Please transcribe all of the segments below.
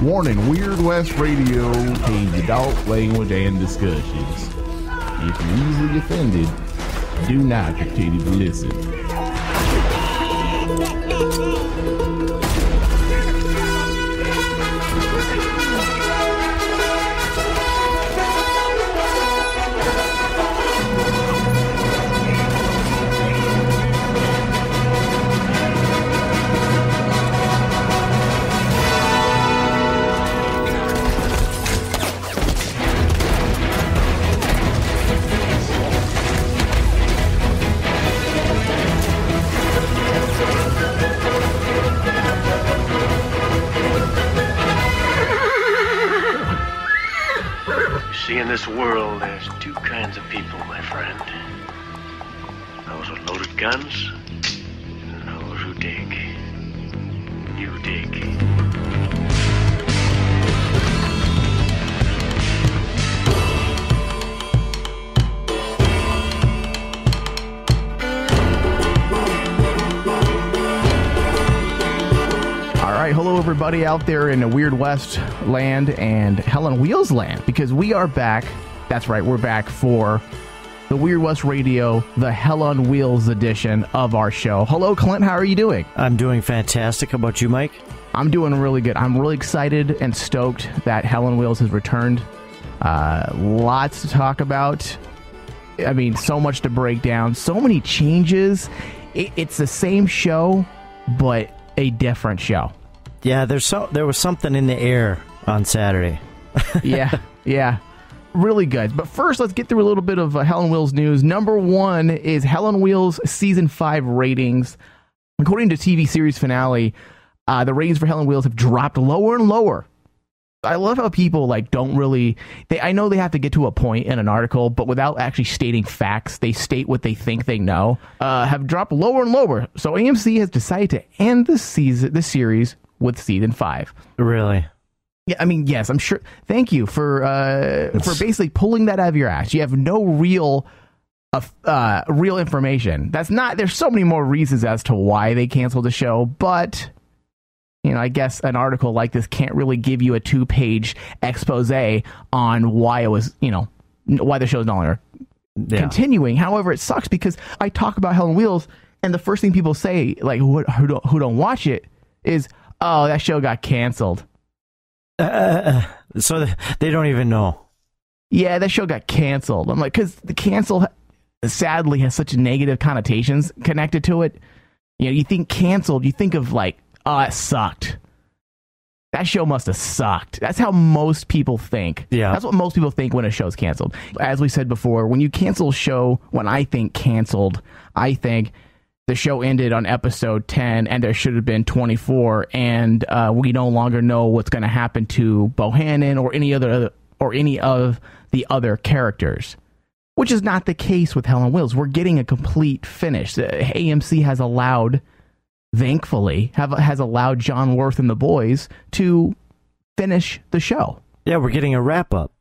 Warning, Weird West Radio contains adult language and discussions. If you're easily offended, do not continue to listen. In this world, there's two kinds of people, my friend. Those with loaded guns, and those who dig. You dig. Hello, everybody out there in the Weird West land and Hell on Wheels land, because we are back. That's right, we're back for the Weird West Radio, the Hell on Wheels edition of our show. Hello, Clint. How are you doing? I'm doing fantastic. How about you, Mike? I'm doing really good. I'm really excited and stoked that Hell on Wheels has returned. Lots to talk about. I mean, so much to break down. So many changes. It's the same show, but a different show. Yeah, there was something in the air on Saturday. yeah. Really good. But first, let's get through a little bit of Hell on Wheels news. Number one is Hell on Wheels Season 5 ratings. According to TV series finale, the ratings for Hell on Wheels have dropped lower and lower. I love how people don't really... I know they have to get to a point in an article, but without actually stating facts, they state what they think they know. Have dropped lower and lower. So AMC has decided to end this series with Season 5. Really? Yeah, I mean, yes, I'm sure. Thank you for basically pulling that out of your ass. You have no real information. There's so many more reasons as to why they canceled the show, but I guess an article like this can't really give you a 2-page expose on why it was, why the show is no longer continuing. However, it sucks because I talk about Hell on Wheels, and the first thing people say, who don't watch it, is, "Oh, that show got canceled." So they don't even know. Yeah, that show got canceled. I'm like, because the cancel sadly has such negative connotations connected to it. You think canceled, you think of oh, it sucked. That show must have sucked. That's how most people think. Yeah. That's what most people think when a show's canceled. As we said before, when you cancel a show, when I think canceled, I think the show ended on episode 10 and there should have been 24, and we no longer know what's going to happen to Bohannon or any of the other characters, which is not the case with Hell on Wheels. We're getting a complete finish. AMC has allowed, thankfully, has allowed John Worth and the boys to finish the show. Yeah, we're getting a wrap-up.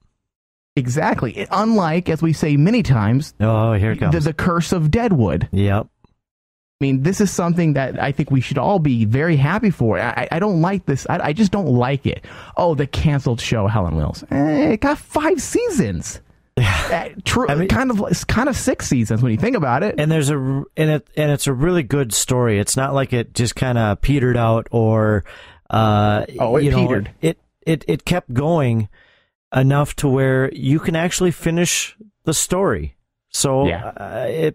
Exactly. Unlike, as we say many times, oh, here it comes. The Curse of Deadwood. Yep. I mean, this is something that I think we should all be very happy for. I don't like this. I just don't like it. Oh, the canceled show, Hell on Wheels. It got 5 seasons. True, I mean, kind of 6 seasons when you think about it. And it's a really good story. It's not like it just kind of petered out or it petered. It kept going enough to where you can actually finish the story. So I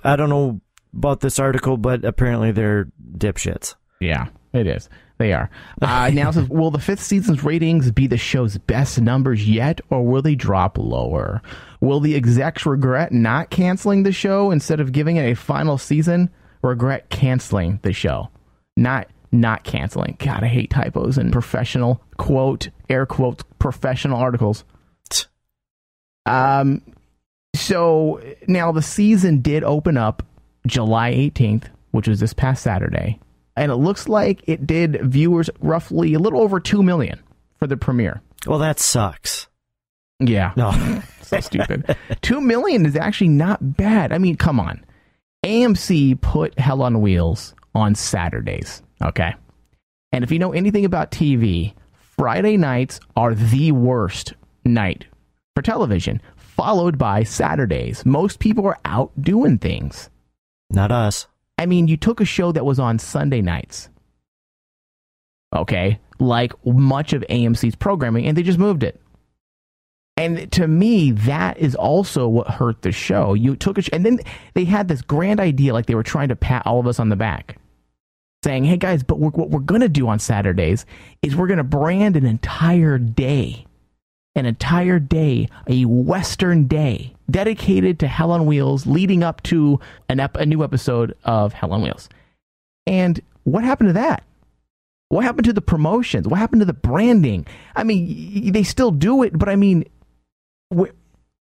don't know about this article, but apparently they're dipshits. Yeah, it is. They are. Now it says, will the 5th season's ratings be the show's best numbers yet, or will they drop lower? Will the execs regret not canceling the show instead of giving it a final season? Regret canceling the show, not canceling. God, I hate typos and professional air quotes professional articles. So now the season did open up July 18th, which was this past Saturday. And it looks like it did viewers roughly a little over 2 million for the premiere. Well, that sucks. Yeah. No. So stupid. 2 million is actually not bad. I mean, come on. AMC put Hell on Wheels on Saturdays. Okay. And if you know anything about TV, Friday nights are the worst night for television, followed by Saturdays. Most people are out doing things. Not us. I mean, you took a show that was on Sunday nights, okay, like much of AMC's programming, and they just moved it. And to me, that is also what hurt the show. You took and then they had this grand idea, like they were trying to pat all of us on the back, saying, hey guys, but what we're going to do on Saturdays is we're going to brand an entire day, a Western day, dedicated to Hell on Wheels, leading up to a new episode of Hell on Wheels. And what happened to that? What happened to the promotions? What happened to the branding? I mean, they still do it, but I mean,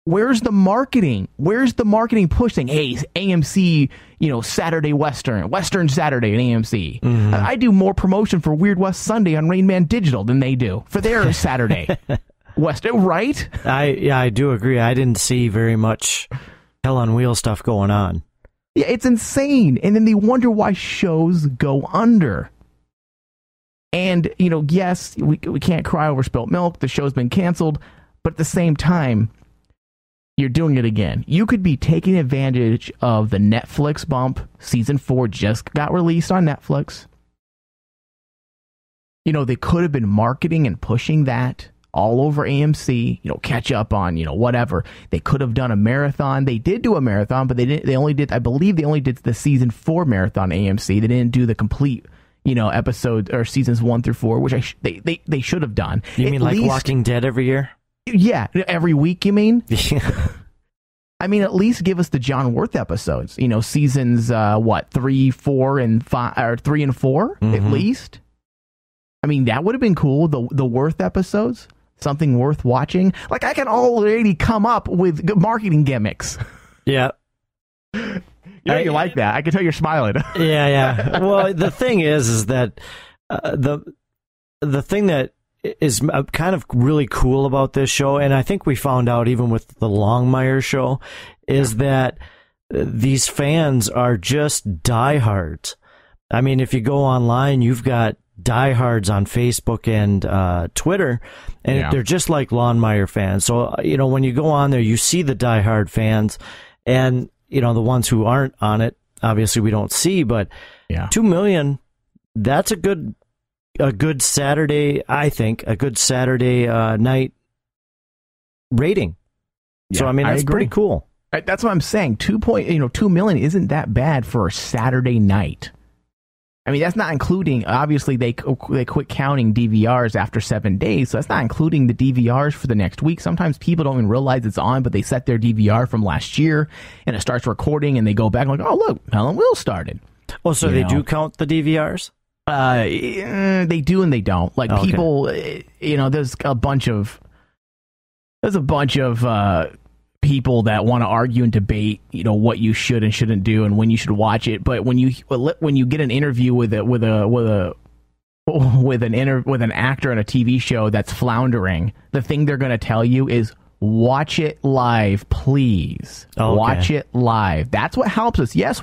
where's the marketing? Where's the marketing pushing? Hey, AMC, Saturday Western Saturday at AMC. Mm-hmm. I do more promotion for Weird West Sunday on Rain Man Digital than they do for their Saturday. Western, right? I do agree. I didn't see very much Hell on Wheels stuff going on. Yeah, it's insane. And then they wonder why shows go under. And, yes, we can't cry over spilt milk. The show's been canceled. But at the same time, you're doing it again. You could be taking advantage of the Netflix bump. Season 4 just got released on Netflix. They could have been marketing and pushing that all over AMC, catch up on, whatever. They could have done a marathon. They did do a marathon, but I believe they only did the season 4 marathon AMC. They didn't do the complete, episodes or seasons 1 through 4, which they should have done. You mean like Walking Dead every year? Yeah, every week, you mean? I mean, at least give us the John Worth episodes. Seasons 3, 4, and 5, or 3 and 4 at least. I mean, that would have been cool. The Worth episodes, something worth watching. Like I can already come up with good marketing gimmicks. Yeah, you like that? I can tell you're smiling. Yeah. Well, the thing is that the thing that is kind of really cool about this show, and I think we found out even with the Longmire show, is that these fans are just diehards. I mean, if you go online, you've got diehards on Facebook and Twitter, and they're just like Longmire fans. So, when you go on there, you see the diehard fans, and, the ones who aren't on it, obviously we don't see, but 2 million, that's a good Saturday, I think, a good Saturday night rating. Yeah, so, I mean, that's pretty cool. That's what I'm saying. 2 million isn't that bad for a Saturday night. I mean, that's not including, obviously, they quit counting DVRs after 7 days, so that's not including the DVRs for the next week. Sometimes people don't even realize it's on, but they set their DVR from last year, and it starts recording, and they go back and like, oh, look, Hell on Wheels started. Oh, so they do count the DVRs? They do and they don't. Like, people, there's a bunch of people that want to argue and debate, what you should and shouldn't do and when you should watch it. But when you get an interview with an actor on a TV show that's floundering, the thing they're going to tell you is watch it live, please. Watch it live. That's what helps us. Yes,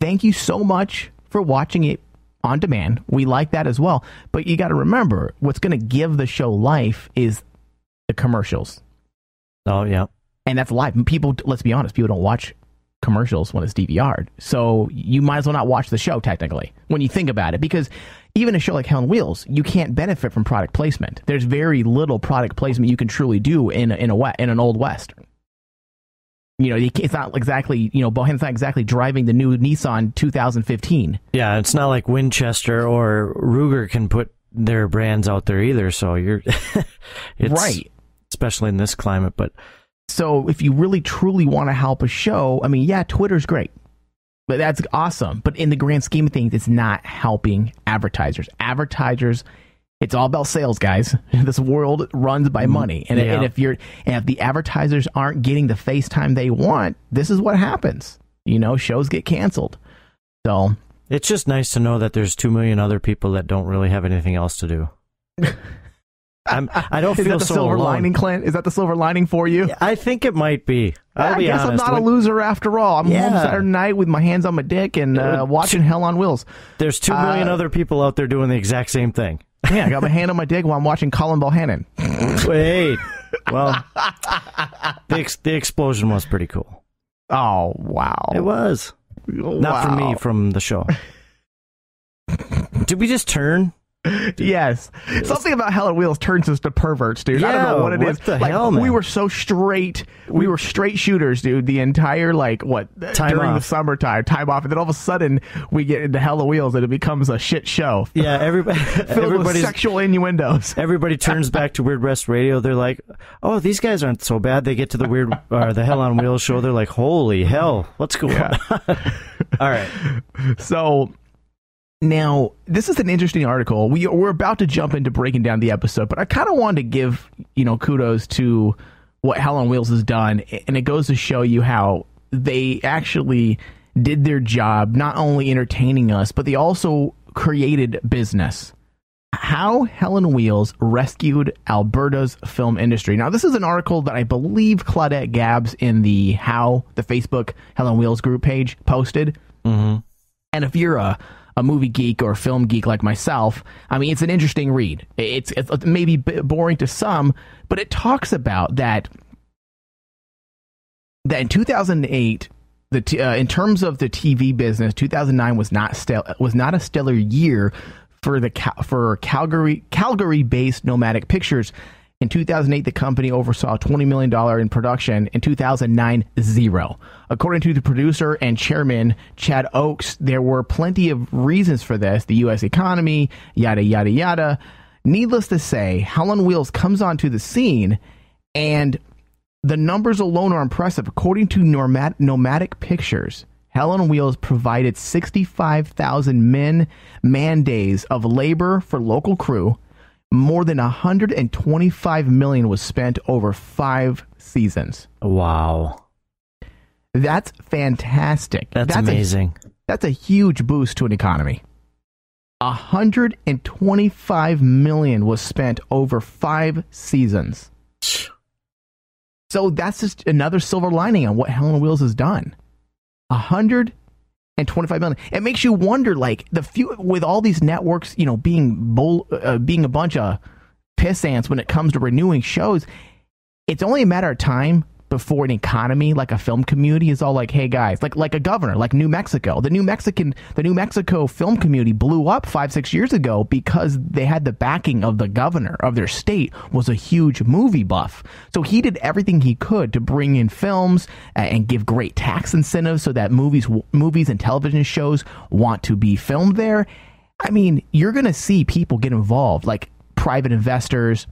thank you so much for watching it on demand. We like that as well. But you got to remember, what's going to give the show life is the commercials. Oh, yeah. And that's live. People, let's be honest, people don't watch commercials when it's DVR'd. So you might as well not watch the show, technically, when you think about it. Because even a show like Hell on Wheels, you can't benefit from product placement. There's very little product placement you can truly do in an old Western. It's not exactly, Bohan's not exactly driving the new Nissan 2015. Yeah, it's not like Winchester or Ruger can put their brands out there either. So it's right. Especially in this climate, but... So if you really truly want to help a show, I mean, Twitter's great, but that's awesome. But in the grand scheme of things, it's not helping advertisers. Advertisers, it's all about sales, guys. This world runs by money, and if the advertisers aren't getting the face time they want, this is what happens. Shows get canceled. So it's just nice to know that there's 2 million other people that don't really have anything else to do. I don't feel so silver alone. lining, Clint? Is that the silver lining for you? Yeah, I think it might be. I guess honest. I'm not a loser after all. I'm home Saturday night with my hands on my dick and watching Hell on Wheels. There's 2 million other people out there doing the exact same thing. Yeah, I got my hand on my dick while I'm watching Colin Bohannon. Wait. Well, the explosion was pretty cool. Oh, wow. It was. Not from me, from the show. Did we just turn? Yes. Something about Hell on Wheels turns us to perverts, dude. Yeah, I don't know what it is. The hell, man? We were so straight. We were straight shooters, dude. The entire, during the summertime, time off. And then all of a sudden, we get into Hell on Wheels and it becomes a shit show. Yeah, filled with sexual innuendos. Everybody turns back to Weird West Radio. They're like, oh, these guys aren't so bad. They get to the Hell on Wheels show. They're like, holy hell, what's going on? All right. So... Now, this is an interesting article. We're about to jump into breaking down the episode, but I kind of wanted to give, kudos to what Hell on Wheels has done, and it goes to show you how they actually did their job, not only entertaining us, but they also created business. How Hell on Wheels rescued Alberta's film industry. Now, this is an article that I believe Claudette Gabbs in the Facebook Hell on Wheels group page posted. Mm-hmm. And if you're a movie geek or a film geek like myself, I mean, it's an interesting read. It's maybe boring to some, but it talks about that in 2008, in terms of the TV business, 2009 was not a stellar year for Calgary-based Nomadic Pictures. In 2008, the company oversaw $20 million in production. In 2009, zero. According to the producer and chairman, Chad Oakes, there were plenty of reasons for this. The U.S. economy, yada, yada, yada. Needless to say, Hell on Wheels comes onto the scene, and the numbers alone are impressive. According to Nomadic Pictures, Hell on Wheels provided 65,000 man days of labor for local crew. More than $125 million was spent over 5 seasons. Wow. That's fantastic. That's amazing. That's a huge boost to an economy. $125 million was spent over 5 seasons. So that's just another silver lining on what Hell on Wheels has done. $125 million. It makes you wonder, with all these networks, being a bunch of piss ants when it comes to renewing shows, it's only a matter of time before an economy like a film community is all like, hey guys, like a governor, like New Mexico. The New Mexico film community blew up 5-6 years ago because they had the backing of the governor of their state, was a huge movie buff. So he did everything he could to bring in films and give great tax incentives so that movies and television shows want to be filmed there. I mean, you're going to see people get involved, like private investors,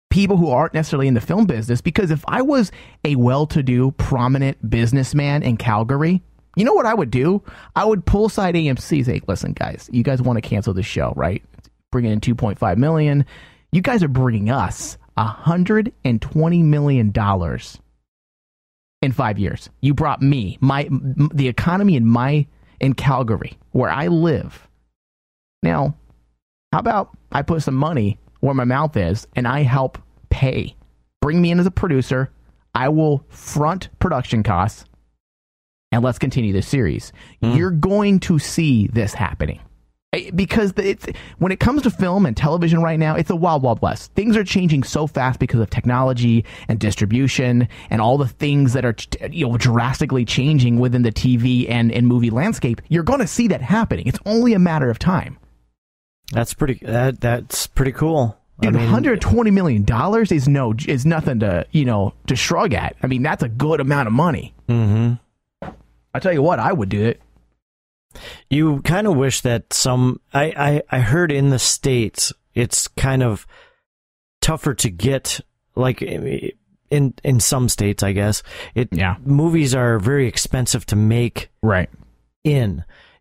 people who aren't necessarily in the film business, because if I was a well-to-do, prominent businessman in Calgary, you know what I would do? I would pull aside AMC, say, listen, guys, you guys want to cancel this show, right? Bringing in $2.5 million. You guys are bringing us $120 million in 5 years. You brought me, the economy in Calgary, where I live. Now, how about I put some money where my mouth is, and I help pay. Bring me in as a producer. I will front production costs, and let's continue this series. You're going to see this happening. Because when it comes to film and television right now, it's a wild, wild west. Things are changing so fast because of technology and distribution and all the things that are drastically changing within the TV and movie landscape. You're going to see that happening. It's only a matter of time. That's pretty cool. Dude, $120 million is nothing to shrug at. I mean, that's a good amount of money. Mm-hmm. I tell you what, I would do it. You kind of wish that I heard in the States it's kind of tougher to get, like in some states, I guess. Movies are very expensive to make. Right.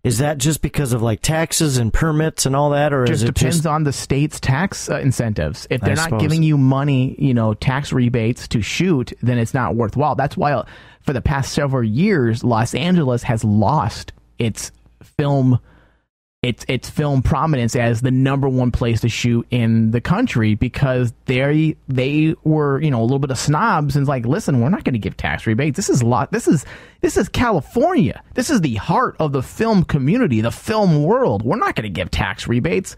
Is that just because of like taxes and permits and all that, or just depends on the state's tax incentives? If they're not giving you money, tax rebates to shoot, then it's not worthwhile. That's why for the past several years, Los Angeles has lost its film prominence as the number one place to shoot in the country, because they were a little bit of snobs and like, listen, we're not going to give tax rebates. This is California. This is the heart of the film community, the film world. We're not going to give tax rebates.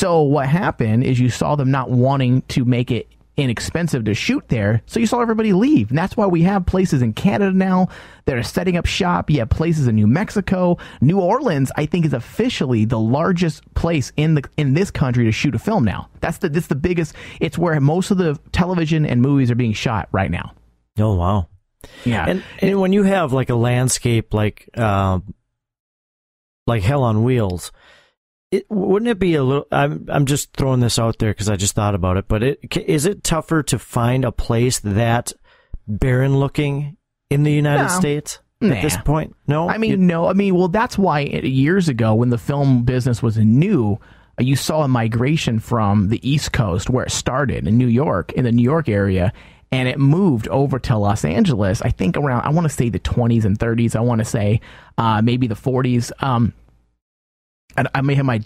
So what happened is you saw them not wanting to make it inexpensive to shoot there, so you saw everybody leave. And that's why we have places in Canada now that are setting up shop. You have places in New Mexico. New Orleans, I think, is officially the largest place in this country to shoot a film now. That's the biggest. It's where most of the television and movies are being shot right now. Oh, wow. Yeah. And when you have like a landscape like Hell on Wheels, wouldn't it be a little... I'm just throwing this out there because I just thought about it, but is it tougher to find a place that barren-looking in the United States at this point? No? No. Well, that's why years ago when the film business was new, you saw a migration from the East Coast where it started in New York, in the New York area, and it moved over to Los Angeles, I think around, I want to say the 20s and 30s, I want to say maybe the 40s. I may have my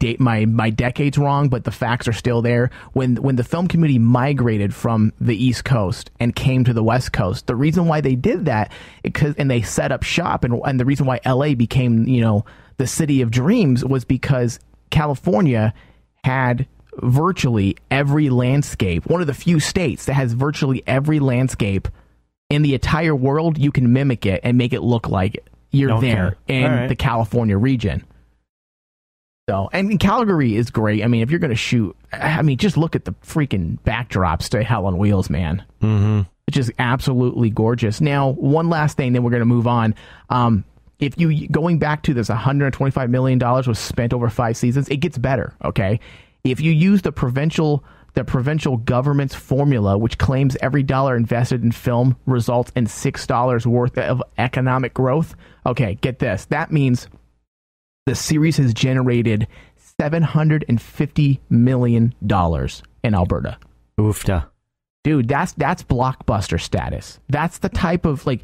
decades wrong, but the facts are still there. When the film community migrated from the East Coast and came to the West Coast, the reason why they did that, and they set up shop, and the reason why LA became, the city of dreams, was because California had virtually every landscape. One of the few states that has virtually every landscape in the entire world. You can mimic it and make it look like you're there in the California region. So, and Calgary is great. If you're going to shoot, just look at the freaking backdrops to Hell on Wheels, man. Mm-hmm. It's just absolutely gorgeous. Now, one last thing, then we're going to move on. If you going back to this, $125 million was spent over 5 seasons. It gets better. Okay, if you use the provincial government's formula, which claims every dollar invested in film results in $6 worth of economic growth. Okay, get this. That means the series has generated $750 million in Alberta. Oofta. Dude, that's blockbuster status. That's the type of, the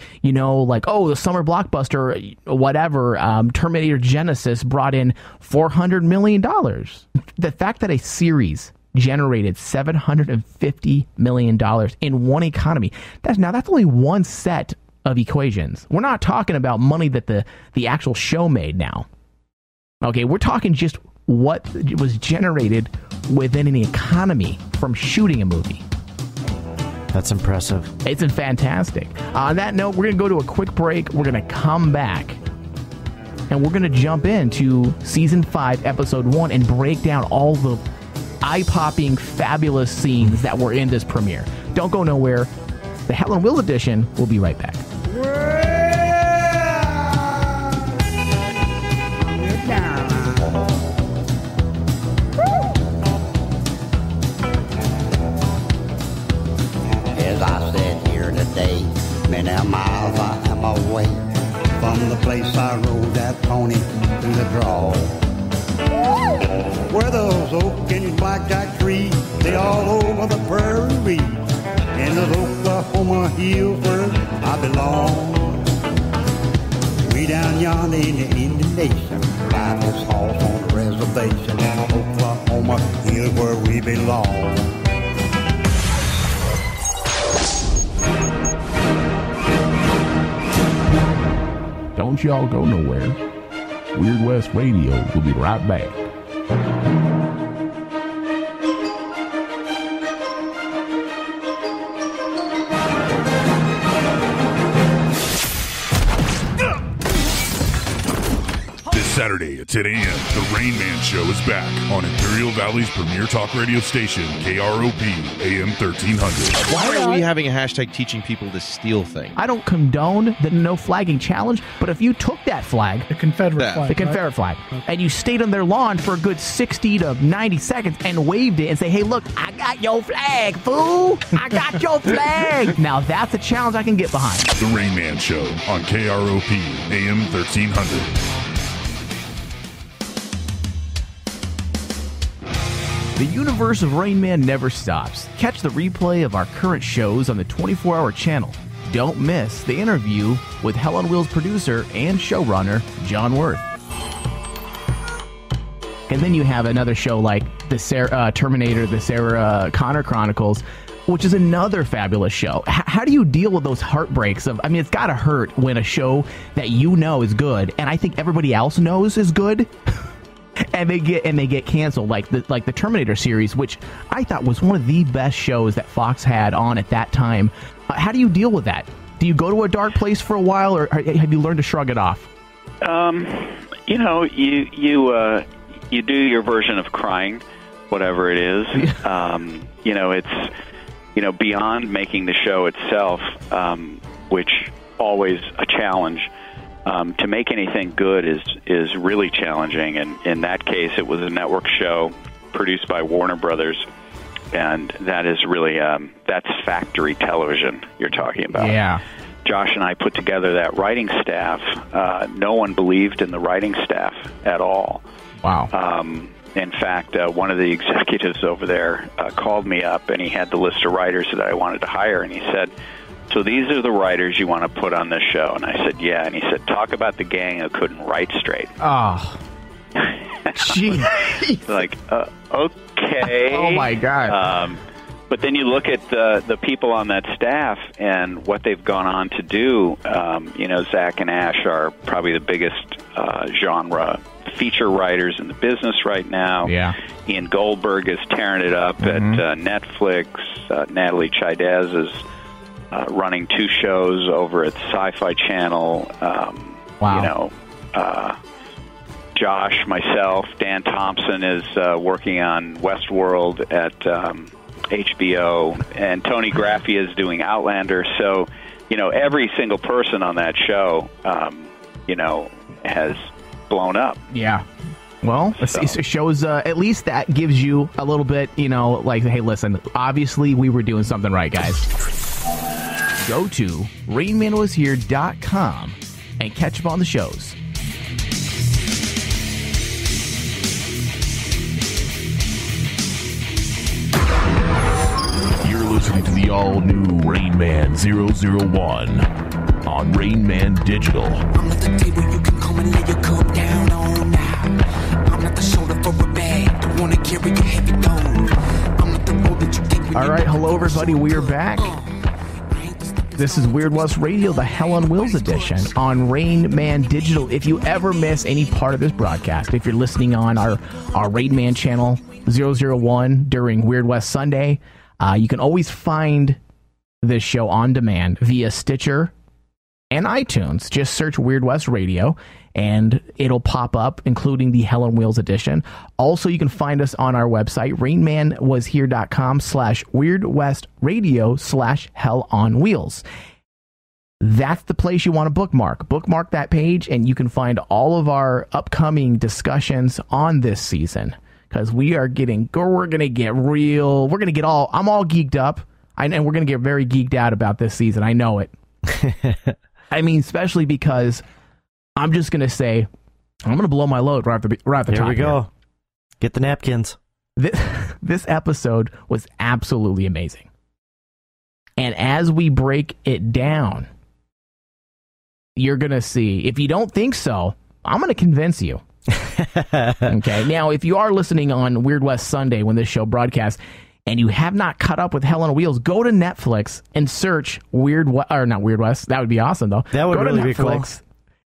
summer blockbuster, whatever, Terminator Genesis brought in $400 million. The fact that a series generated $750 million in one economy, that's only one set of equations. We're not talking about money that the actual show made now. Okay, we're talking just what was generated within an economy from shooting a movie. That's impressive. It's fantastic. On that note, we're going to go to a quick break. We're going to come back, and we're going to jump into Season 5, Episode 1, and break down all the eye-popping, fabulous scenes that were in this premiere. Don't go nowhere. The Hell on Wheels edition will be right back. As I sit here today, many miles I am away from the place I rode that pony through the draw. Where those oak and blackjack trees, they all over the prairie, in those Oklahoma hills where I belong. Way down yonder in the Indian Nation, ride this horse on the reservation in Oklahoma hills where we belong. Don't y'all go nowhere. Weird West Radio will be right back. Saturday at 10 a.m., The Rain Man Show is back on Imperial Valley's premier talk radio station, KROP AM 1300. Why are we having a hashtag teaching people to steal things? I don't condone the no flagging challenge, but if you took that flag, the Confederate flag, and you stayed on their lawn for a good 60 to 90 seconds and waved it and say, hey, look, I got your flag, fool. I got your flag. Now that's a challenge I can get behind. The Rain Man Show on KROP AM 1300. The universe of Rain Man never stops. Catch the replay of our current shows on the 24-hour channel. Don't miss the interview with Hell on Wheels producer and showrunner, John Worth. And then you have another show like the Terminator, the Sarah Connor Chronicles, which is another fabulous show. How do you deal with those heartbreaks of, it's got to hurt when a show that you know is good, and I think everybody else knows is good, And they get canceled, like the Terminator series, which I thought was one of the best shows that Fox had on at that time. How do you deal with that? Do you go to a dark place for a while, or have you learned to shrug it off? You know, you do your version of crying, whatever it is. You know, it's beyond making the show itself, which always a challenge. To make anything good is really challenging, and in that case, it was a network show produced by Warner Brothers, and that is really that's factory television you're talking about. Yeah. Josh and I put together that writing staff. No one believed in the writing staff at all. Wow. In fact, one of the executives over there called me up, and he had the list of writers that I wanted to hire, and he said, "So these are the writers you want to put on this show?" And I said, "Yeah." And he said, "Talk about the gang who couldn't write straight." Oh. Jeez. Like, okay. Oh, my God. But then you look at the people on that staff and what they've gone on to do. Zach and Ash are probably the biggest genre feature writers in the business right now. Yeah. Ian Goldberg is tearing it up at Netflix. Natalie Chaidez is running 2 shows over at Sci-Fi Channel. Wow. Josh, myself, Dan Thompson is working on Westworld at HBO, and Tony Graffia is doing Outlander. So, every single person on that show, has blown up. Yeah. Well, it shows, at least that gives you a little bit, like, hey, listen, obviously we were doing something right, guys. Go to RainManWasHere.com and catch up on the shows. You're listening to the all-new Rain Man 001 on Rain Man Digital. I'm at the table, you can come and lay your cup down on now. I'm not the shoulder for a bag, don't want to carry your heavy load. I'm not the road that you take. All right, hello everybody, we are back. This is Weird West Radio, the Hell on Wheels edition on Rain Man Digital. If you ever miss any part of this broadcast, if you're listening on our Rain Man channel 001 during Weird West Sunday, you can always find this show on demand via Stitcher and iTunes. Just search Weird West Radio and it'll pop up, including the Hell on Wheels edition. Also, you can find us on our website, rainmanwashere.com/weirdwestradio/Hell on Wheels. That's the place you want to bookmark. Bookmark that page, and you can find all of our upcoming discussions on this season. Because we're going to get real. I'm all geeked up, and we're going to get very geeked out about this season. I know it. I mean, especially because I'm just going to say, I'm going to blow my load right at the top. Here we go. Here. Get the napkins. This episode was absolutely amazing. And as we break it down, you're going to see. If you don't think so, I'm going to convince you. Okay. Now, if you are listening on Weird West Sunday when this show broadcasts, and you have not caught up with Hell on Wheels, go to Netflix and search not Weird West. That would be awesome, though. That would really be cool.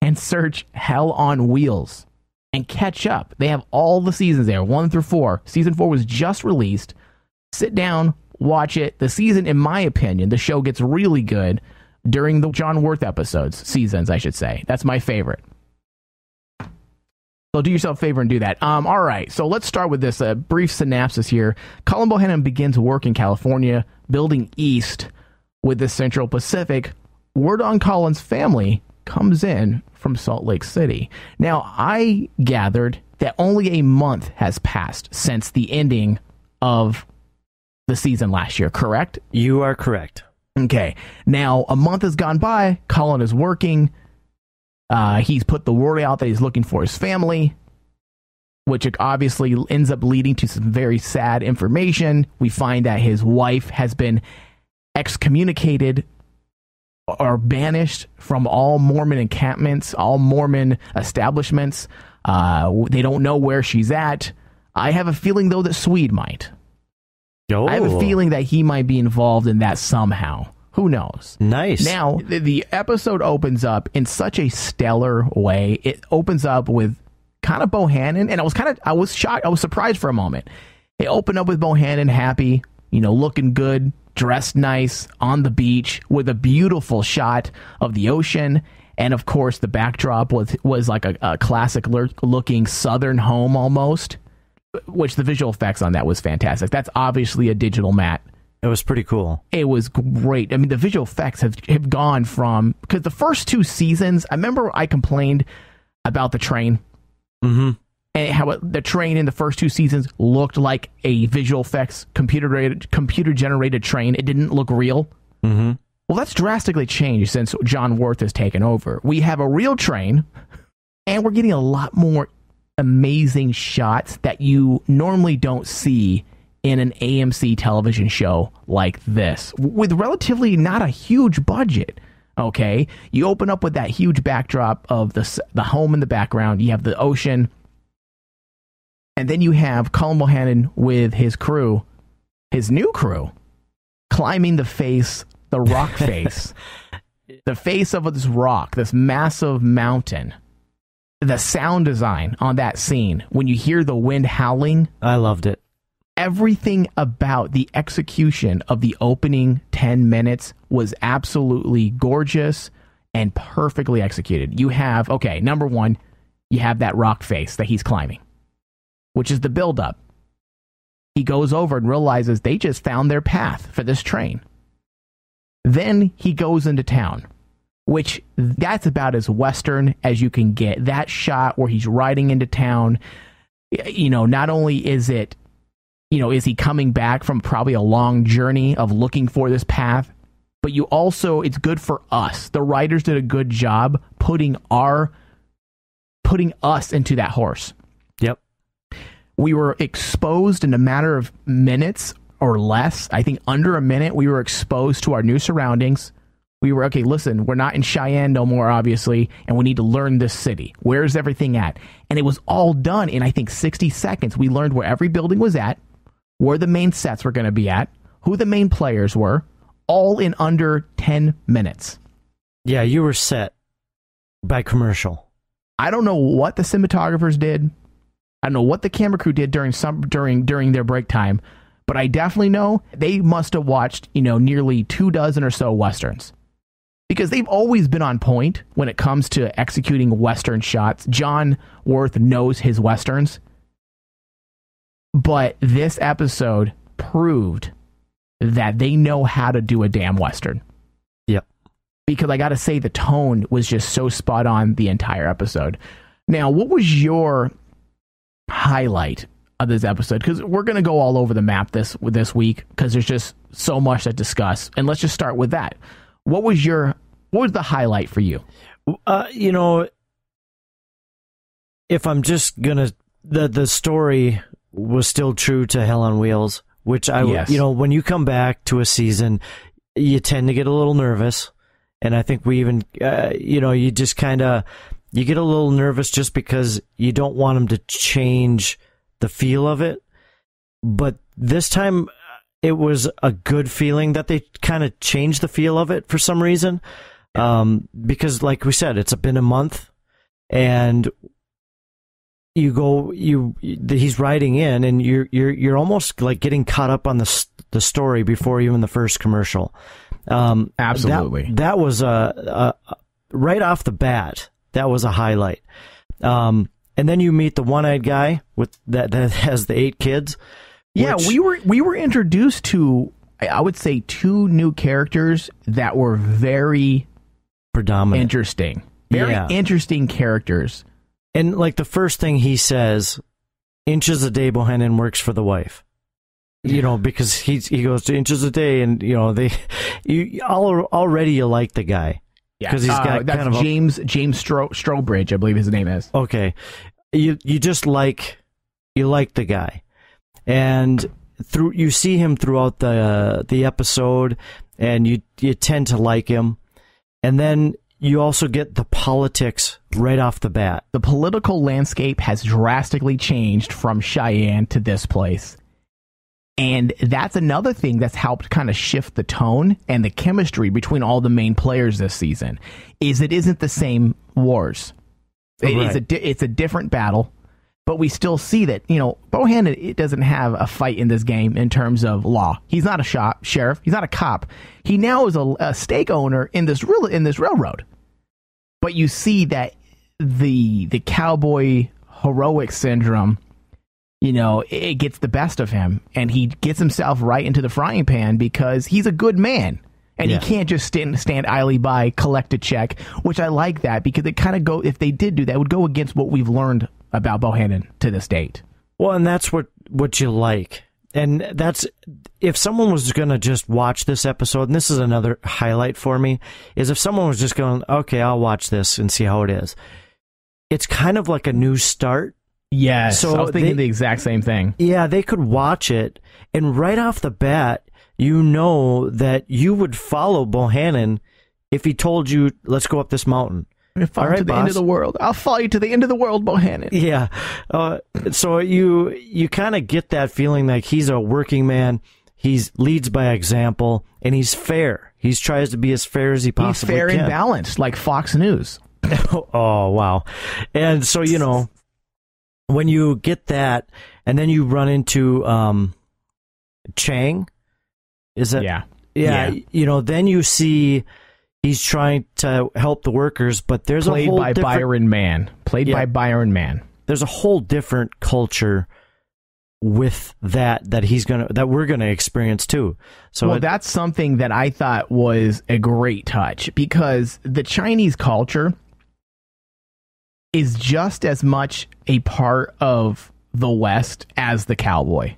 And search Hell on Wheels and catch up. They have all the seasons there, 1 through 4. Season 4 was just released. Sit down, watch it. The season, in my opinion, the show gets really good during the John Worth seasons, I should say. That's my favorite. So do yourself a favor and do that. All right, so let's start with this brief synopsis here. Colin Bohannon begins work in California, building east with the Central Pacific. Word on Colin's family comes in from Salt Lake City. Now, I gathered that only a month has passed since the ending of the season last year, correct? You are correct. Okay. Now, a month has gone by. Colin is working. He's put the word out that he's looking for his family, which obviously ends up leading to some very sad information. We find that his wife has been excommunicated or banished from all Mormon encampments, all Mormon establishments. They don't know where she's at. I have a feeling, though, that Swede might. Oh. I have a feeling that he might be involved in that somehow. Who knows? Nice. Now, the episode opens up in such a stellar way. It opens up with kind of Bohannon, and I was shocked. I was surprised for a moment. It opened up with Bohannon happy, looking good, dressed nice, on the beach with a beautiful shot of the ocean. And of course, the backdrop was like a classic looking Southern home almost, which the visual effects on that was fantastic. That's obviously a digital matte. It was pretty cool. It was great. I mean, the visual effects have gone from, because the first 2 seasons, I remember I complained about the train. Mm-hmm. And how the train in the first 2 seasons looked like a visual effects computer generated train. It didn't look real. Mm-hmm. Well, that's drastically changed since John Wirth has taken over. We have a real train, and we're getting a lot more amazing shots that you normally don't see in an AMC television show like this, with relatively not a huge budget. Okay, you open up with that huge backdrop of the home in the background. You have the ocean, and then you have Colin Bohannon with his crew, his new crew, climbing the rock face, the face of this rock, this massive mountain. The sound design on that scene, when you hear the wind howling, I loved it. Everything about the execution of the opening 10 minutes was absolutely gorgeous and perfectly executed. You have, number one, you have that rock face that he's climbing, which is the buildup. He goes over and realizes they just found their path for this train. Then he goes into town, which that's about as Western as you can get. That shot where he's riding into town, not only is it, is he coming back from probably a long journey of looking for this path, but it's good for us. The writers did a good job putting us into that horse. Yep. We were exposed in a matter of minutes or less. I think under a minute, we were exposed to our new surroundings. We were, listen, we're not in Cheyenne no more, obviously, and we need to learn this city. Where's everything at? And it was all done in, I think, 60 seconds. We learned where every building was at, where the main sets were going to be at, who the main players were, all in under 10 minutes. Yeah, you were set by commercial. I don't know what the cinematographers did. I don't know what the camera crew did during their break time, but I definitely know they must have watched, nearly 24 or so Westerns. Because they've always been on point when it comes to executing Western shots. John Wirth knows his Westerns. But this episode proved that they know how to do a damn Western. Yep. Because I got to say, the tone was just so spot on the entire episode. Now, what was your highlight of this episode? Because we're going to go all over the map this week because there's just so much to discuss. And let's just start with that. What was the highlight for you? If I'm just gonna, the story was still true to Hell on Wheels, which when you come back to a season, you tend to get a little nervous, and I think we even, you just kind of, you get a little nervous just because you don't want them to change the feel of it. But this time, it was a good feeling that they kind of changed the feel of it for some reason. Because like we said, it's been a month, and he's riding in, and you're almost like getting caught up on the story before even the first commercial. Absolutely. That was right off the bat, that was a highlight. And then you meet the one-eyed guy with that has the 8 kids. Yeah, we were introduced to, I would say, 2 new characters that were very predominant, interesting, interesting characters. And like the first thing he says, inches a day Bohannon works for the wife. Because he goes to inches a day, and already you like the guy. Yeah, because he's got that's kind of James Strobridge, I believe his name is. Okay, you just like the guy. And you see him throughout the episode, and you tend to like him. And then you also get the politics right off the bat. The political landscape has drastically changed from Cheyenne to this place. And that's another thing that's helped kind of shift the tone and the chemistry between all the main players this season, is it isn't the same wars. It's a different battle, but we still see that, Bohannon, it doesn't have a fight in this game in terms of law. He's not a sheriff. He's not a cop. He now is a stake owner in this railroad. But you see that the cowboy heroic syndrome, it gets the best of him, and he gets himself right into the frying pan because he's a good man. And he can't just stand idly by, collect a check, which I like that because it kind of if they did do that, it would go against what we've learned about Bohannon to this date. Well, and that's what you like. And that's, if someone was going to just watch this episode, and this is another highlight for me, is if someone was just going, okay, I'll watch this and see how it is. It's kind of like a new start. Yes, so I was thinking the exact same thing. Yeah, they could watch it, and right off the bat, that you would follow Bohannon if he told you, let's go up this mountain. All right, to the end of the world. I'll follow you to the end of the world, Bohannon. Yeah. So you kind of get that feeling like he's a working man. He leads by example, and he's fair. He tries to be as fair as he possibly can. He's fair and balanced, like Fox News. Oh, wow. And so, when you get that, and then you run into Chang, is that? Yeah. Then you see he's trying to help the workers, but there's Played a whole by Byron Mann. By Byron Mann. There's a whole different culture with that we're gonna experience too. So that's something that I thought was a great touch, because the Chinese culture is just as much a part of the West as the cowboy.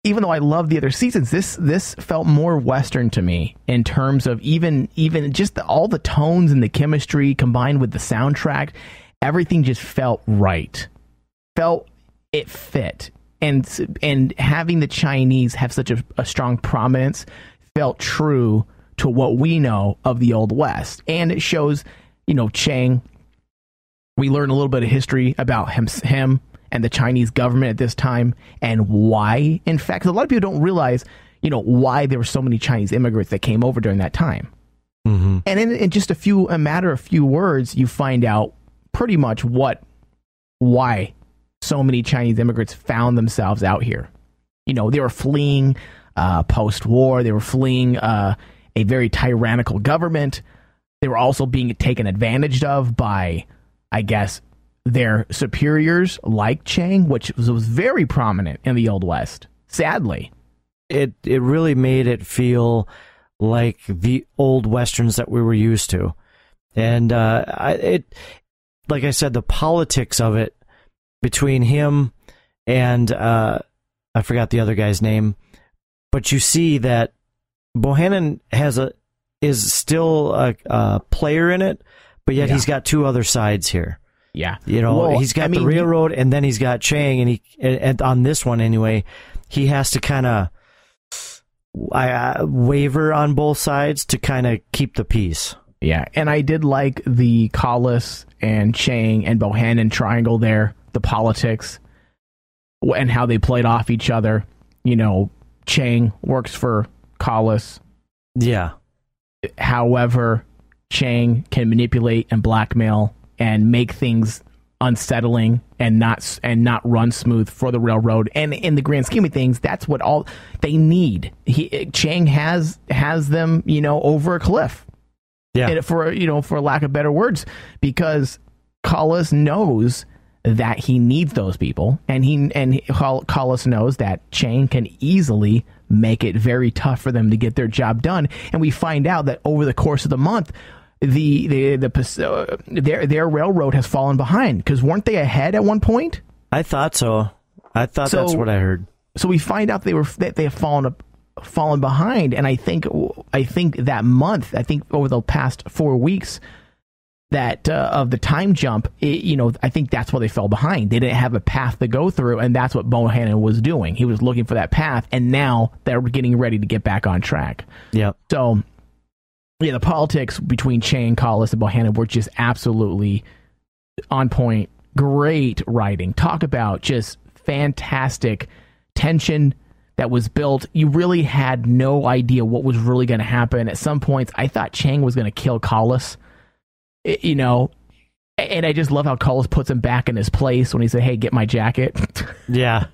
Even though I love the other seasons, this felt more Western to me in terms of even just all the tones and the chemistry combined with the soundtrack. Everything just felt right. It fit. And having the Chinese have such a strong prominence felt true to what we know of the Old West. And it shows, Chang, we learn a little bit of history about him and the Chinese government at this time, and why. In fact, a lot of people don't realize, why there were so many Chinese immigrants that came over during that time. Mm-hmm. And in just a matter of few words, you find out pretty much why so many Chinese immigrants found themselves out here. They were fleeing post-war. They were fleeing a very tyrannical government. They were also being taken advantage of by, I guess, their superiors like Chang, which was very prominent in the Old West. Sadly, it really made it feel like the old Westerns that we were used to, and like I said, the politics of it between him and I forgot the other guy's name, but you see that Bohannon is still a player in it, but yet he's got two other sides here. Yeah, he's got the railroad, and then he's got Chang, and on this one anyway, he has to kind of waver on both sides to kind of keep the peace. Yeah, and I did like the Collis and Chang and Bohannon triangle there, the politics, and how they played off each other. Chang works for Collis. Yeah. However, Chang can manipulate and blackmail and make things unsettling and not run smooth for the railroad. And in the grand scheme of things, that's what all they need. Chang has them, over a cliff. Yeah. And for lack of better words, because Collis knows that he needs those people, and Collis knows that Chang can easily make it very tough for them to get their job done. And we find out that over the course of the month, their railroad has fallen behind, because weren't they ahead at one point? I thought so. That's what I heard. So we find out they have fallen behind, and I think that month, over the past 4 weeks, that of the time jump, I think that's why they fell behind. They didn't have a path to go through, and that's what Bohannon was doing. He was looking for that path, and now they're getting ready to get back on track. Yep. So, yeah, the politics between Chang, Collis, and Bohannon were just absolutely on point. Great writing. Talk about just fantastic tension that was built. You really had no idea what was really going to happen. At some points, I thought Chang was going to kill Collis. you know, and I just love how Cullis puts him back in his place when he said, "Hey, get my jacket." Yeah.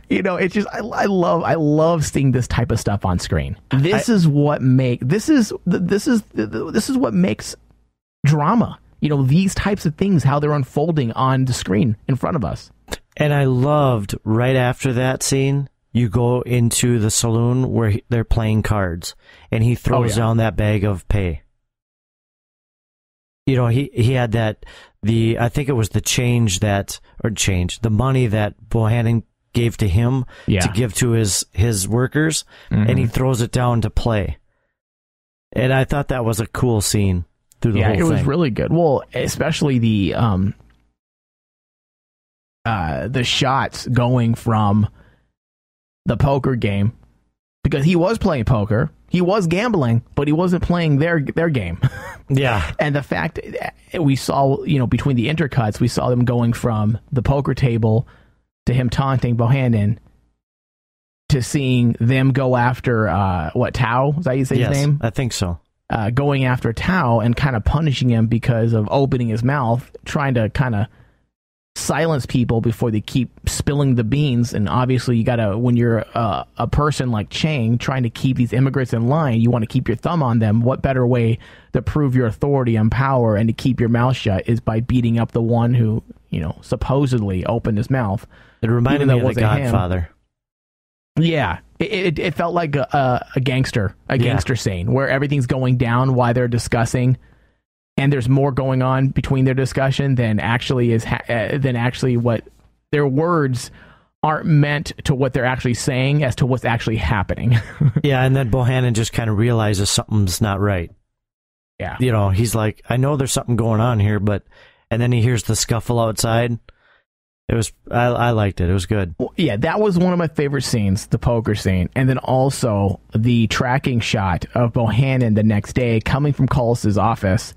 You know, it's just I love seeing this type of stuff on screen. This is what makes drama. You know, these types of things, how they're unfolding on the screen in front of us. And I loved right after that scene, you go into the saloon where they're playing cards, and he throws down that bag of pay. You know, he had that I think it was the the money that Bohannon gave to him to give to his workers, and he throws it down to play. And I thought that was a cool scene through the whole thing. Yeah, it was really good. Well, especially the shots going from the poker game, because he was playing poker, he was gambling, but he wasn't playing their game. Yeah. And the fact we saw, you know, between the intercuts, we saw them going from the poker table to him taunting Bohannon to seeing them go after Tao? Is that how you say his name? I think so. Going after Tao and kind of punishing him because of opening his mouth, trying to kind of silence people before they keep spilling the beans. And obviously you gotta, when you're a person like Chang trying to keep these immigrants in line, you want to keep your thumb on them. What better way to prove your authority and power and to keep your mouth shut is by beating up the one who, you know, supposedly opened his mouth. It reminded me of The Godfather. Yeah, it felt like a gangster scene where everything's going down while they're discussing, and there's more going on between their discussion than actually what their words aren't meant to what they're actually saying as to what's actually happening. Yeah, and then Bohannon just kind of realizes something's not right. Yeah, you know, he's like, I know there's something going on here, and then he hears the scuffle outside. I liked it. It was good. Well, yeah, that was one of my favorite scenes, the poker scene. And then also the tracking shot of Bohannon the next day coming from Cullis's office,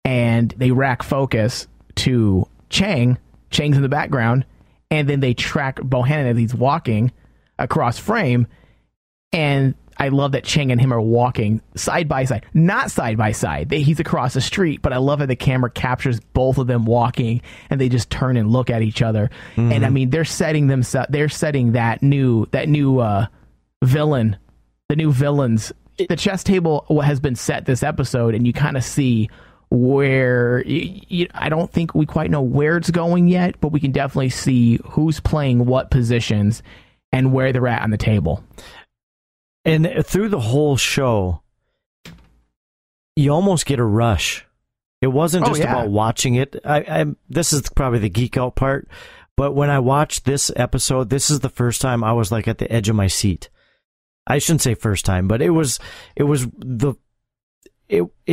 and they rack focus to Chang. Chang's in the background, and then they track Bohannon as he's walking across frame, and I love that Chang and him are walking side by side. Not side by side. He's across the street, but I love how the camera captures both of them walking, and they just turn and look at each other. Mm-hmm. And I mean, they're setting that new villain, the new villains. The chess table has been set this episode, and you kind of see where I don't think we quite know where it's going yet, but we can definitely see who's playing what positions and where they're at on the table. And through the whole show, you almost get a rush. It wasn't just about watching it. This is probably the geek out part, but when I watched this episode, this is the first time I was like at the edge of my seat. I shouldn't say first time, but it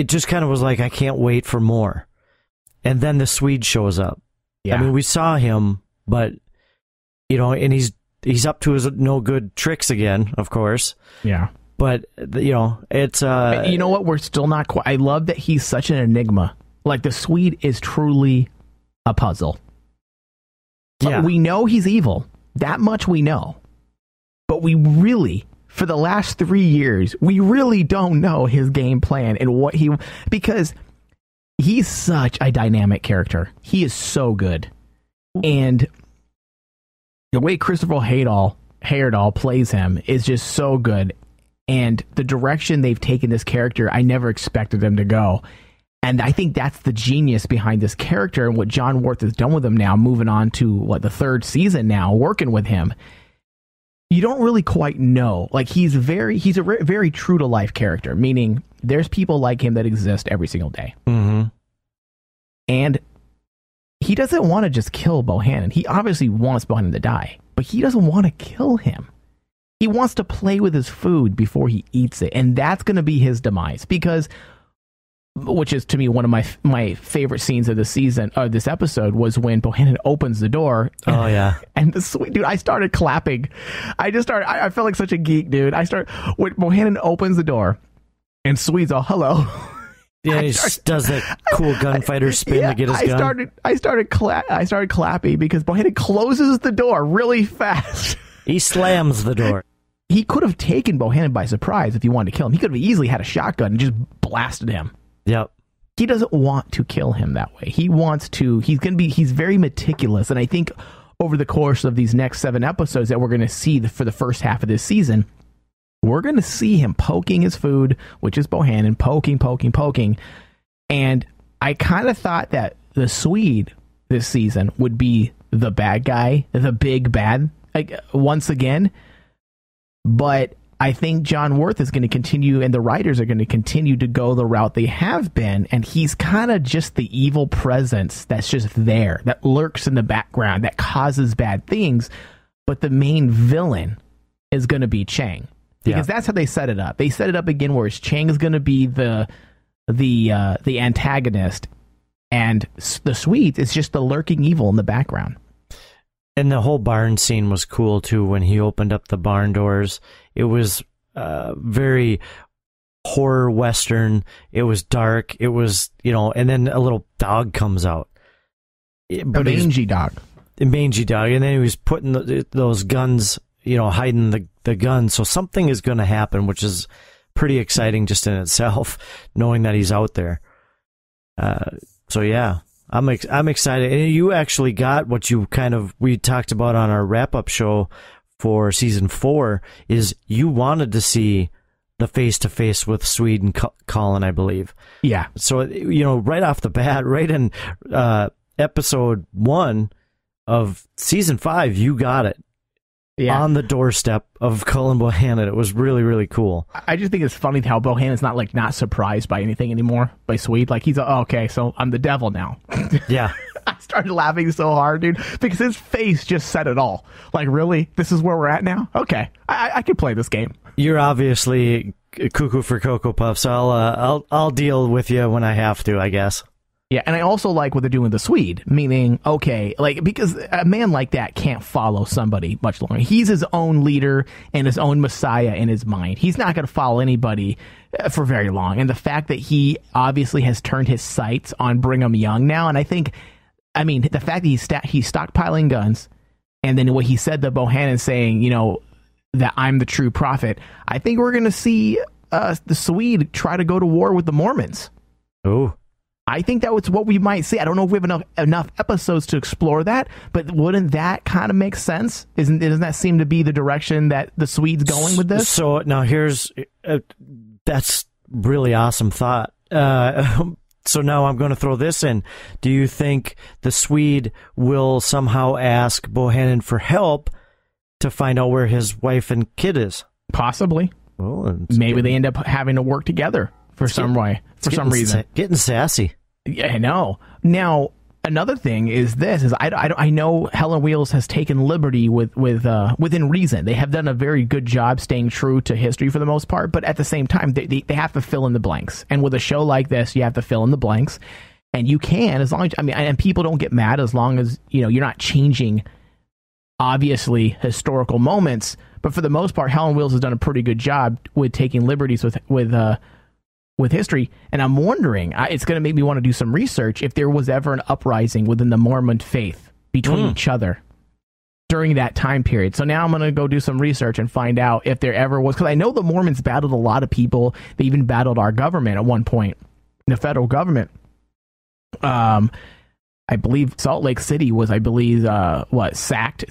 just kind of was like, I can't wait for more. And then the Swede shows up. Yeah. I mean, we saw him, but, you know, and he's up to his no good tricks again, of course. Yeah. But, you know, it's... you know what? We're still not quite... I love that he's such an enigma. Like, the Swede is truly a puzzle. Yeah. We know he's evil. That much we know. But we really, for the last 3 years, we really don't know his game plan and what he... Because he's such a dynamic character. He is so good. And... the way Christopher Heyerdahl plays him is just so good. And the direction they've taken this character, I never expected them to go. And I think that's the genius behind this character and what John Worth has done with him now, moving on to, the third season now, working with him. You don't really quite know. Like, he's a very true-to-life character, meaning there's people like him that exist every single day. Mm-hmm. And... he doesn't want to just kill Bohannon. He obviously wants Bohannon to die, but he doesn't want to kill him. He wants to play with his food before he eats it, and that's going to be his demise. Because, which is to me one of my favorite scenes of the season, or this episode, was when Bohannon opens the door. Oh yeah, and the sweet dude, I started clapping. I felt like such a geek, dude. When Bohannon opens the door, and Swede's all hello. Yeah, he does that cool gunfighter spin to get his gun. I started clapping because Bohannon closes the door really fast. He slams the door. He could have taken Bohannon by surprise if he wanted to kill him. He could have easily had a shotgun and just blasted him. Yep. he doesn't want to kill him that way. He's very meticulous. And I think over the course of these next 7 episodes that we're going to see for the first half of this season, we're going to see him poking his food, which is Bohannon, poking. And I kind of thought that the Swede this season would be the bad guy, the big bad, like, once again. But I think John Wirth is going to continue, and the writers are going to continue to go the route they have been, and he's kind of just the evil presence that's just there, that lurks in the background, that causes bad things. But the main villain is going to be Chang, because that's how they set it up. They set it up again where Chang is going to be the antagonist, and the Swede is just the lurking evil in the background. And the whole barn scene was cool too. When he opened up the barn doors, it was very horror Western. It was dark. It was, and then a little dog comes out. But a mangy dog. A mangy dog. And then he was putting those guns, hiding the guns. So something is going to happen, which is pretty exciting just in itself, knowing that he's out there. So yeah. I'm excited. And you actually got what we talked about on our wrap-up show for season 4, is you wanted to see the face-to-face with Swede and Colin, I believe. Yeah. So, right off the bat, right in episode 1 of season 5, you got it. Yeah. On the doorstep of Cullen Bohannon. It was really, really cool. I just think it's funny how Bohannon's not surprised by anything anymore, by Swede. Like, he's okay, so I'm the devil now. Yeah. I started laughing so hard, dude, because his face just said it all. Like, really? This is where we're at now? Okay. I can play this game. You're obviously cuckoo for Cocoa Puffs, so I'll deal with you when I have to, I guess. Yeah, and I also like what they're doing with the Swede, meaning, because a man like that can't follow somebody much longer. He's his own leader and his own messiah in his mind. He's not going to follow anybody for very long. And the fact that he obviously has turned his sights on Brigham Young now, and the fact that he's stockpiling guns, and then what he said to Bohannon saying, that I'm the true prophet, I think we're going to see the Swede try to go to war with the Mormons. Oh. I think that was what we might see. I don't know if we have enough episodes to explore that, but wouldn't that kind of make sense? Doesn't that seem to be the direction that the Swede's going with this? So now that's really awesome thought. So now I'm going to throw this in. Do you think the Swede will somehow ask Bohannon for help to find out where his wife and kid is? Possibly. Well, maybe they end up having to work together. For some reason. Getting sassy. Yeah, I know. Now, another thing is I know Helen Wheels has taken liberty within reason. They have done a very good job staying true to history for the most part, but at the same time, they have to fill in the blanks. And with a show like this, you have to fill in the blanks. And you can, as long as, and people don't get mad as long as, you're not changing, obviously, historical moments. But for the most part, Helen Wheels has done a pretty good job with taking liberties with history, and I'm wondering, it's going to make me want to do some research if there was ever an uprising within the Mormon faith between each other during that time period. So now I'm going to go do some research and find out if there ever was, because I know the Mormons battled a lot of people. They even battled our government at one point, the federal government. I believe Salt Lake City was, sacked.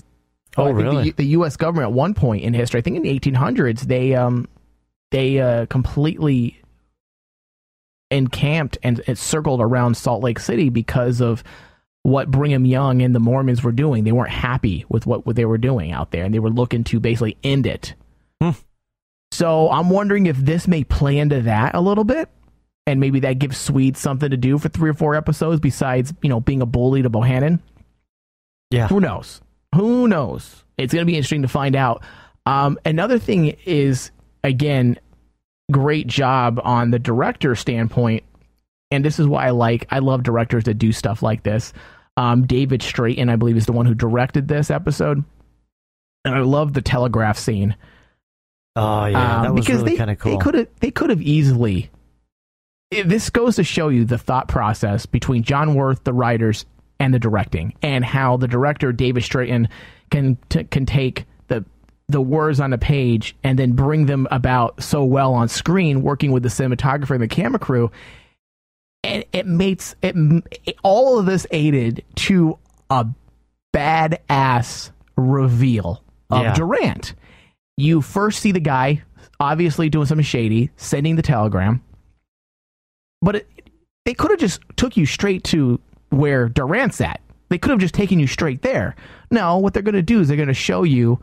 Oh, really? The U.S. government at one point in history, I think in the 1800s, they completely encamped and it circled around Salt Lake City because of what Brigham Young and the Mormons were doing. They weren't happy with what they were doing out there, and they were looking to basically end it. So I'm wondering if this may play into that a little bit, and maybe that gives Swede something to do for 3 or 4 episodes besides, being a bully to Bohannon. Yeah. Who knows? It's going to be interesting to find out. Another thing is, again, great job on the director standpoint, and this is why I love directors that do stuff like this. David Straighten, I believe, is the one who directed this episode, and I love the telegraph scene. Oh yeah, that was really kind of cool. They could have easily. This goes to show you the thought process between John Wirth, the writers, and the directing, and how the director David Straighten can take the words on a page and then bring them about so well on screen, working with the cinematographer and the camera crew. And it makes all of this aided to a badass reveal of Durant. You first see the guy obviously doing something shady, sending the telegram, but it could have just took you straight to where Durant's at. They could have just taken you straight there. No, what they're going to do is they're going to show you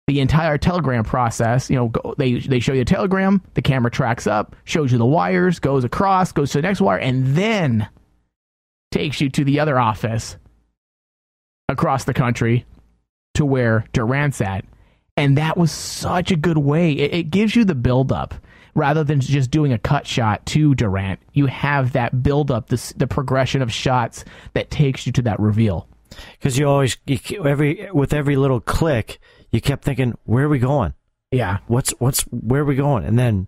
the entire telegram process. They show you a telegram, the camera tracks up, shows you the wires, goes across, goes to the next wire, and then takes you to the other office across the country to where Durant's at. And that was such a good way. It gives you the build-up. Rather than just doing a cut shot to Durant, you have that build-up, the progression of shots that takes you to that reveal. Because with every little click, you kept thinking, where are we going? Yeah. Where are we going? And then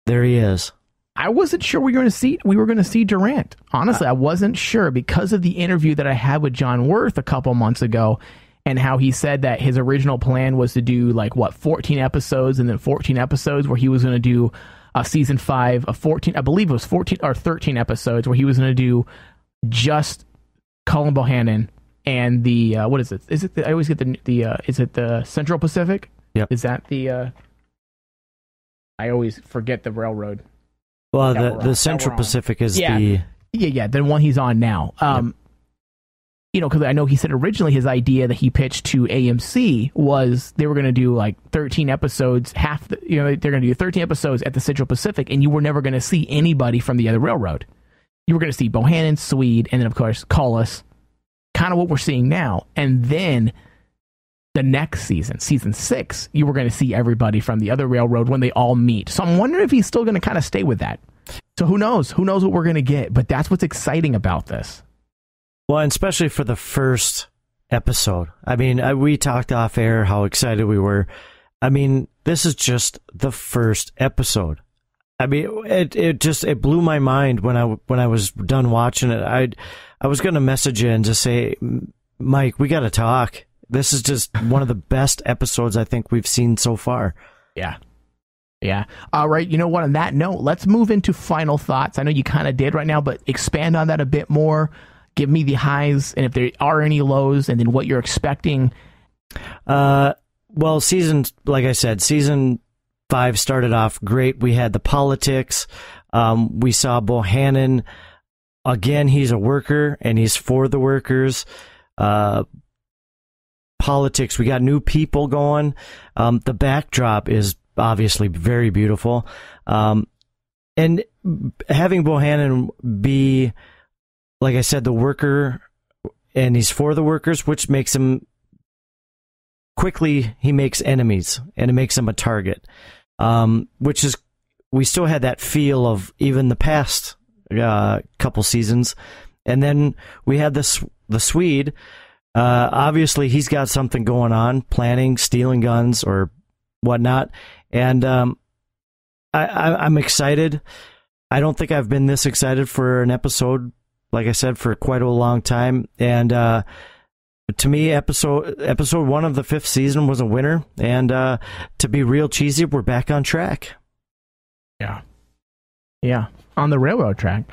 there he is. I wasn't sure we were going to see Durant. Honestly, I wasn't sure because of the interview that I had with John Wirth a couple months ago, and how he said that his original plan was to do 14 episodes and then 14 episodes where he was going to do season 5 of 14, I believe it was 14 or 13 episodes where he was going to do just Cullen Bohannon and the, what is it? Is it, I always get is it the Central Pacific? Yep. Is that the, I always forget the railroad. Well, the Central Pacific is the... Yeah, the one he's on now. Yep. Because I know he said originally his idea that he pitched to AMC was they were going to do 13 episodes, they're going to do 13 episodes at the Central Pacific, and you were never going to see anybody from the other railroad. You were going to see Bohannon, Swede, and then, of course, Cullis, kind of what we're seeing now. And then the next season, season 6, you were going to see everybody from the other railroad when they all meet. So I'm wondering if he's still going to kind of stay with that. So who knows? Who knows what we're going to get? But that's what's exciting about this. Well, and especially for the first episode. I mean, we talked off air how excited we were. I mean, this is just the first episode. I mean, it blew my mind when I was done watching it. I was going to message you and just say, Mike, we got to talk. This is just one of the best episodes I think we've seen so far. Yeah. Yeah. All right. You know what? On that note, let's move into final thoughts. I know you kind of did right now, but expand on that a bit more. Give me the highs, and if there are any lows, and then what you're expecting. Well, like I said, season 5 started off great. We had the politics. We saw Bohannon. Again, he's a worker, and he's for the workers. Politics, we got new people going. The backdrop is obviously very beautiful. And having Bohannon be... like I said, the worker, and he's for the workers, which makes him quickly, he makes enemies, and it makes him a target. Which is, we still had that feel of even the past couple seasons. And then we had the Swede. Obviously, he's got something going on, planning, stealing guns or whatnot. And I'm excited. I don't think I've been this excited for an episode, like I said, for quite a long time. And to me, episode 1 of the 5th season was a winner. And to be real cheesy, we're back on track. Yeah. Yeah. On the railroad track.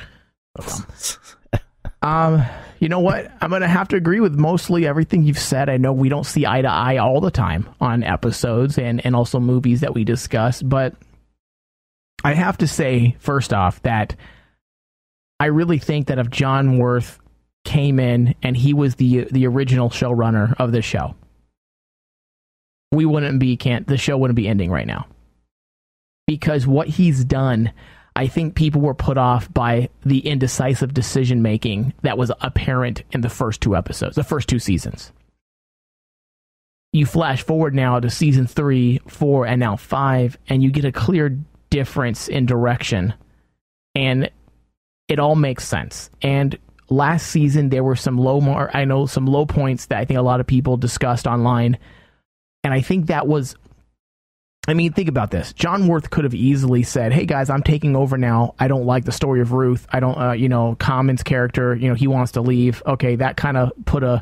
You know what? I'm going to have to agree with mostly everything you've said. I know we don't see eye to eye all the time on episodes and also movies that we discuss, but I have to say, first off, that I really think that if John Wirth came in and he was the original showrunner of this show, the show wouldn't be ending right now. Because what he's done, I think people were put off by the indecisive decision making that was apparent in the first 2 episodes, the first 2 seasons. You flash forward now to season 3, 4, and now 5, and you get a clear difference in direction, and it all makes sense. And last season there were some low points that I think a lot of people discussed online, and I think that was, I mean, think about this. John Wirth could have easily said, hey guys, I'm taking over now. I don't like the story of Ruth. I don't, Common's character, he wants to leave. Okay, that kind of put a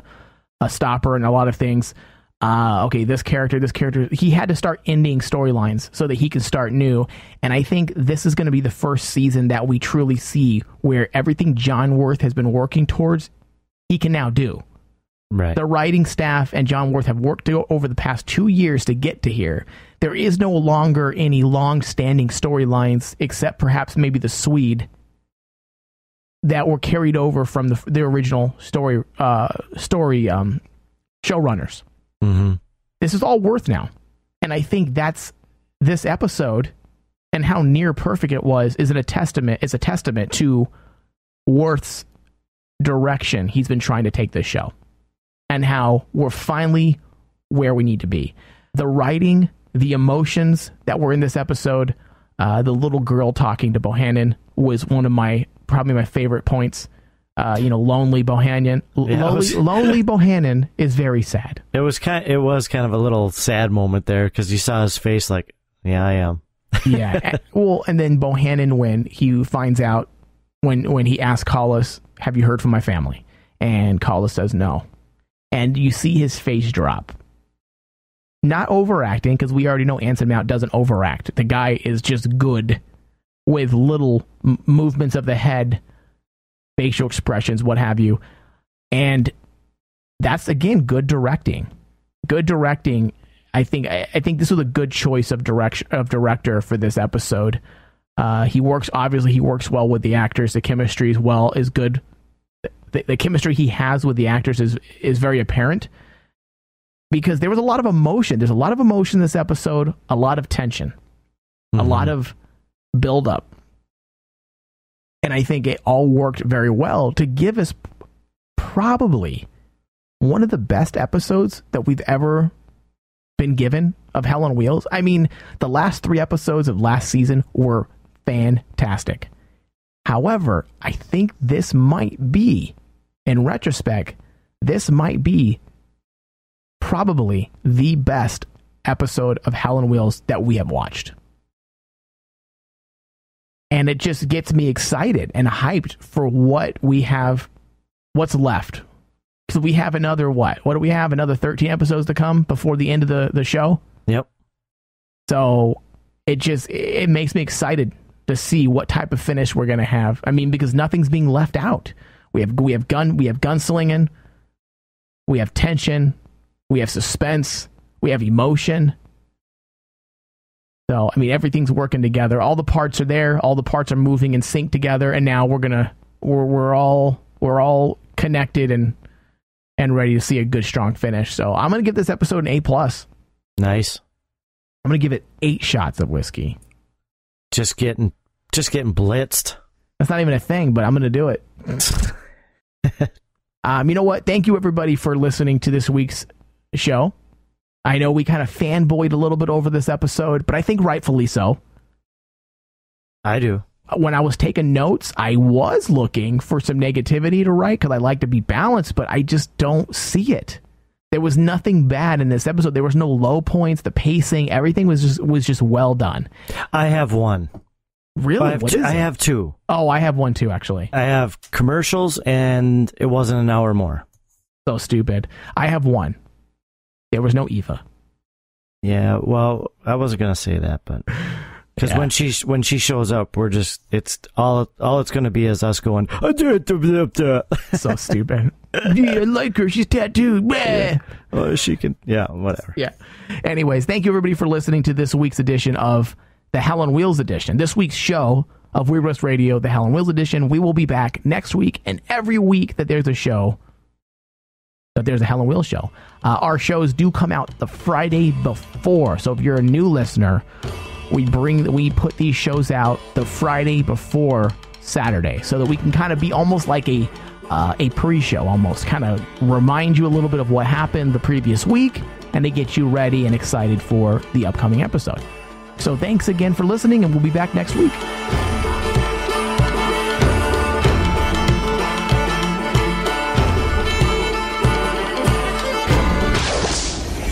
stopper in a lot of things. okay, this character, he had to start ending storylines so that he can start new. And I think this is going to be the first season that we truly see where everything John Worth has been working towards, he can now do. Right. The writing staff and John Worth have worked over the past 2 years to get to here. There is no longer any long-standing storylines, except perhaps maybe the Swede, that were carried over from the original story showrunners. Mm-hmm. This is all Worth now. And I think that's this episode and how near perfect it was is a testament to Worth's direction he's been trying to take this show. And how we're finally where we need to be. The writing, the emotions that were in this episode, the little girl talking to Bohannon was one of probably my favorite points. Lonely Bohannon. Lonely Bohannon is very sad. It was kind of a little sad moment there because you saw his face like, yeah, I am. Yeah. And then Bohannon, when he finds out, when he asks Collis, have you heard from my family? And Collis says no. And you see his face drop. Not overacting, because we already know Anson Mount doesn't overact. The guy is just good with little movements of the head, facial expressions, what have you. And that's, again, good directing. Good directing. I think this was a good choice of director for this episode. He works well with the actors. The chemistry is good. The chemistry he has with the actors is very apparent because there was a lot of emotion. There's a lot of emotion in this episode, a lot of tension, a lot of buildup. And I think it all worked very well to give us probably one of the best episodes that we've ever been given of Hell on Wheels. I mean, the last 3 episodes of last season were fantastic. However, I think this might be, in retrospect, probably the best episode of Hell on Wheels that we have watched. And it just gets me excited and hyped for what we have, what's left. Because we have another, what do we have? Another 13 episodes to come before the end of the show? Yep. So it makes me excited to see what type of finish we're going to have. I mean, because nothing's being left out. We have gunslinging, we have tension, we have suspense, we have emotion. So, I mean, everything's working together. All the parts are there. All the parts are moving in sync together. And now we're all connected and ready to see a good, strong finish. So I'm going to give this episode an A+. Nice. I'm going to give it 8 shots of whiskey. Just getting blitzed. That's not even a thing, but I'm going to do it. You know what? Thank you, everybody, for listening to this week's show. I know we kind of fanboyed a little bit over this episode, but I think rightfully so. I do. When I was taking notes, I was looking for some negativity to write because I like to be balanced, but I just don't see it. There was nothing bad in this episode. There was no low points. The pacing, everything was just well done. I have one. Really? I have 2. Oh, I have one too, actually. I have commercials, and it wasn't an hour more. So stupid. I have 1. There was no Eva. Yeah, well, I wasn't gonna say that, but because when she shows up, it's all it's gonna be is us going. So stupid. Yeah, I like her. She's tattooed. Yeah. Well, she can. Yeah, whatever. Yeah. Anyways, thank you everybody for listening to this week's edition of the Hell on Wheels edition. This week's show of Weird West Radio, the Hell on Wheels edition. We will be back next week, and every week that there's a show, that there's a Hell on Wheels show. Our shows do come out the Friday before. So if you're a new listener, we put these shows out the Friday before Saturday, so that we can kind of be almost like a pre-show, almost kind of remind you a little bit of what happened the previous week, and to get you ready and excited for the upcoming episode. So thanks again for listening, and we'll be back next week.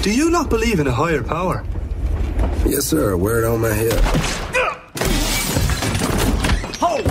Do you not believe in a higher power? Yes, sir. Wear it on my hip. Ho!